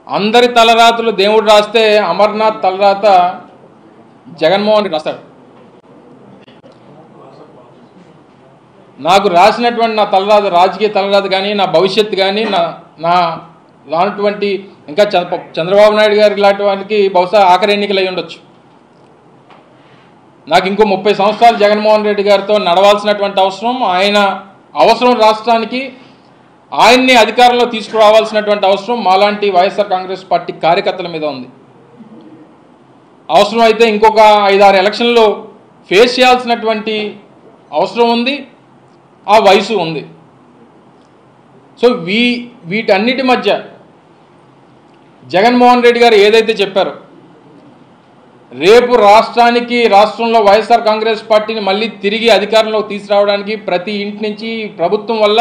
అందరి తలరాతలు దేవుడు రాస్తే అమర్నాథ్ తలరాత జగన్మోహన్ రెడ్డి రాస్తాడు. నాకు రాసినటువంటి నా తలరాత రాజకీయ తలరాత కానీ నా భవిష్యత్తు కానీ నా రానటువంటి ఇంకా చంద్రబాబు నాయుడు గారి లాంటి వారికి బహుశా ఆఖరి ఎన్నికలు అయి ఉండొచ్చు. నాకు ఇంకో 30 సంవత్సరాలు జగన్మోహన్ రెడ్డి గారితో నడవాల్సినటువంటి ఆయన అవసరం రాష్ట్రానికి, ఆయన్ని అధికారంలో తీసుకురావాల్సినటువంటి అవసరం మాలాంటి వైఎస్ఆర్ కాంగ్రెస్ పార్టీ కార్యకర్తల మీద ఉంది. అవసరం అయితే ఇంకొక 5-6 ఎలక్షన్లు ఫేస్ చేయాల్సినటువంటి అవసరం ఉంది, ఆ వయసు ఉంది. సో వీటన్నిటి మధ్య జగన్మోహన్ రెడ్డి గారు ఏదైతే చెప్పారో రేపు రాష్ట్రంలో వైఎస్ఆర్ కాంగ్రెస్ పార్టీని మళ్ళీ తిరిగి అధికారంలోకి తీసుకురావడానికి ప్రతి ఇంటి నుంచి ప్రభుత్వం వల్ల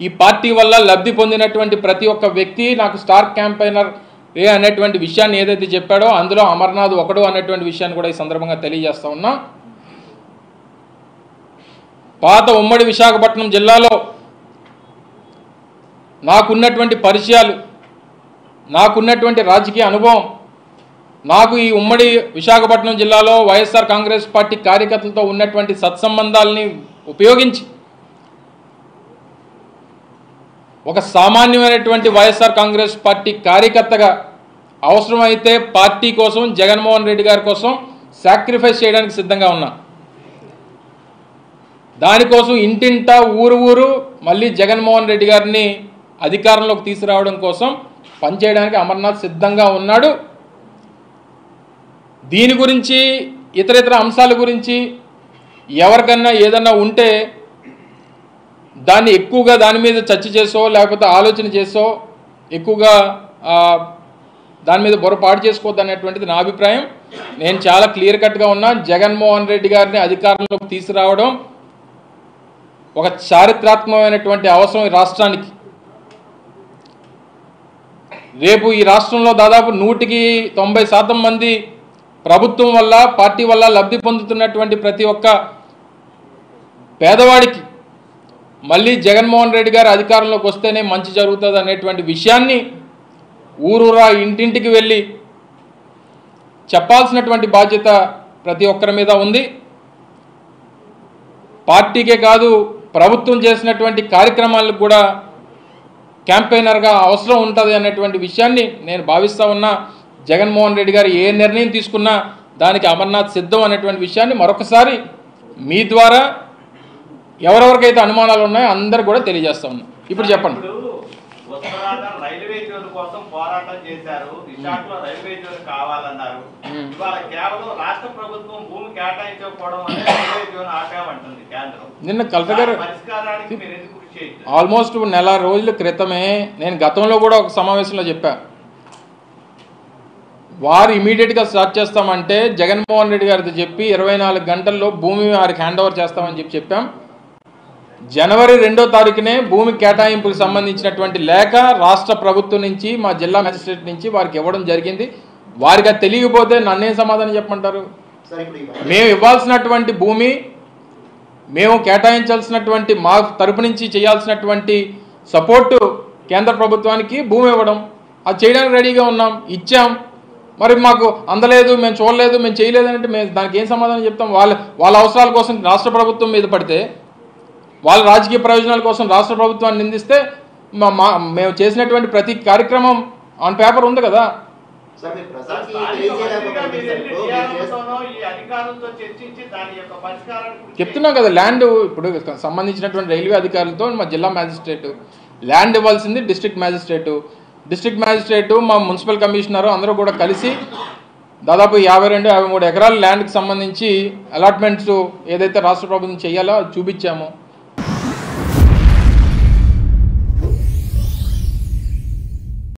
ఈ పార్టీ వల్ల లబ్ధి పొందినటువంటి ప్రతి ఒక్క వ్యక్తి నాకు స్టార్ క్యాంపెయినర్ అనేటువంటి విషయాన్ని ఏదైతే చెప్పాడో అందులో అమర్నాథ్ ఒకడు అనేటువంటి విషయాన్ని కూడా ఈ సందర్భంగా తెలియజేస్తా ఉన్నా. పాత ఉమ్మడి విశాఖపట్నం జిల్లాలో నాకున్నటువంటి పరిచయాలు, నాకున్నటువంటి రాజకీయ అనుభవం, నాకు ఈ ఉమ్మడి విశాఖపట్నం జిల్లాలో వైఎస్ఆర్ కాంగ్రెస్ పార్టీ కార్యకర్తలతో ఉన్నటువంటి సత్సంబంధాలని ఉపయోగించి ఒక సామాన్యమైనటువంటి వైఎస్ఆర్ కాంగ్రెస్ పార్టీ కార్యకర్తగా అవసరమైతే పార్టీ కోసం, జగన్మోహన్ రెడ్డి గారి కోసం సాక్రిఫైస్ చేయడానికి సిద్ధంగా ఉన్నా. దానికోసం ఇంటింటా ఊరు మళ్ళీ జగన్మోహన్ రెడ్డి గారిని అధికారంలోకి తీసుకురావడం కోసం పనిచేయడానికి అమర్నాథ్ సిద్ధంగా ఉన్నాడు. దీని గురించి ఇతర అంశాల గురించి ఎవరికన్నా ఏదన్నా ఉంటే దాన్ని ఎక్కువగా దాని మీద చర్చ చేసో లేకపోతే ఆలోచన చేసో ఎక్కువగా దాని మీద పొరపాటు చేసుకోవద్దు అనేటువంటిది నా అభిప్రాయం. నేను చాలా క్లియర్ కట్గా ఉన్నా. జగన్మోహన్ రెడ్డి గారిని అధికారంలోకి తీసుకురావడం ఒక చారిత్రాత్మకమైనటువంటి అవసరం ఈ రాష్ట్రానికి. రేపు ఈ రాష్ట్రంలో దాదాపు 190% మంది ప్రభుత్వం వల్ల, పార్టీ వల్ల లబ్ధి పొందుతున్నటువంటి ప్రతి ఒక్క పేదవాడికి మళ్ళీ జగన్మోహన్ రెడ్డి గారు అధికారంలోకి వస్తేనే మంచి జరుగుతుంది అనేటువంటి విషయాన్ని ఊరూరా ఇంటింటికి వెళ్ళి చెప్పాల్సినటువంటి బాధ్యత ప్రతి ఒక్కరి మీద ఉంది. పార్టీకే కాదు, ప్రభుత్వం చేసినటువంటి కార్యక్రమాలకు కూడా క్యాంపెయినర్గా అవసరం ఉంటుంది అనేటువంటి విషయాన్ని నేను భావిస్తూ ఉన్నా. జగన్మోహన్ రెడ్డి గారు ఏ నిర్ణయం తీసుకున్నా దానికి అమర్నాథ్ సిద్ధం అనేటువంటి విషయాన్ని మరొకసారి మీ ద్వారా ఎవరెవరికైతే అనుమానాలు ఉన్నాయో అందరూ కూడా తెలియజేస్తా ఉన్నా. ఇప్పుడు చెప్పండి. రైల్వే జోన్ కోసం పోరాటం చేశారు, విశాఖలో రైల్వే జోన్ కావాలన్నారు. ఇవాళ కేవలం రాష్ట్ర ప్రభుత్వం భూమి కేటాయించకపోవడం వల్ల రైల్వే జోన్ ఆపామంటుంది కేంద్రం. నిన్న కలెక్టర్ గారు పరిష్కారానికి మీరు ఎందుకు కృషి చేయాలి? ఆల్మోస్ట్ నెల రోజుల క్రితమే నేను గతంలో కూడా ఒక సమావేశంలో చెప్పా, వారు ఇమీడియట్గా స్టార్ట్ చేస్తామంటే జగన్మోహన్ రెడ్డి గారితో చెప్పి 24 గంటల్లో భూమి వారికి హ్యాండ్ ఓవర్ చేస్తామని చెప్పాం. జనవరి 2వ తారీఖునే భూమి కేటాయింపుకు సంబంధించినటువంటి లేఖ రాష్ట్ర ప్రభుత్వం నుంచి, మా జిల్లా మేజిస్ట్రేట్ నుంచి వారికి ఇవ్వడం జరిగింది. వారికి అది తెలియకపోతే నన్నేం సమాధానం చెప్పమంటారు? మేము ఇవ్వాల్సినటువంటి భూమి, మేము కేటాయించాల్సినటువంటి మా తరపు నుంచి చేయాల్సినటువంటి సపోర్టు కేంద్ర ప్రభుత్వానికి భూమి ఇవ్వడం, అది చేయడానికి రెడీగా ఉన్నాం, ఇచ్చాం. మరి మాకు అందలేదు, మేము చూడలేదు, మేము చేయలేదు అంటే మేము దానికి ఏం సమాధానం చెప్తాం? వాళ్ళ అవసరాల కోసం రాష్ట్ర ప్రభుత్వం మీద పడితే, వాళ్ళ రాజకీయ ప్రయోజనాల కోసం రాష్ట్ర ప్రభుత్వాన్ని నిందిస్తే మేము చేసినటువంటి ప్రతి కార్యక్రమం ఆన్ పేపర్ ఉంది కదా. చెప్తున్నాం కదా, ల్యాండ్ ఇప్పుడు సంబంధించినటువంటి రైల్వే అధికారులతో మా జిల్లా మ్యాజిస్ట్రేటు ల్యాండ్ ఇవ్వాల్సింది డిస్ట్రిక్ట్ మ్యాజిస్ట్రేటు మా మున్సిపల్ కమిషనరు అందరూ కూడా కలిసి దాదాపు 52-53 ఎకరాల ల్యాండ్కి సంబంధించి అలాట్మెంట్స్ ఏదైతే రాష్ట్ర ప్రభుత్వం చేయాలో చూపించాము.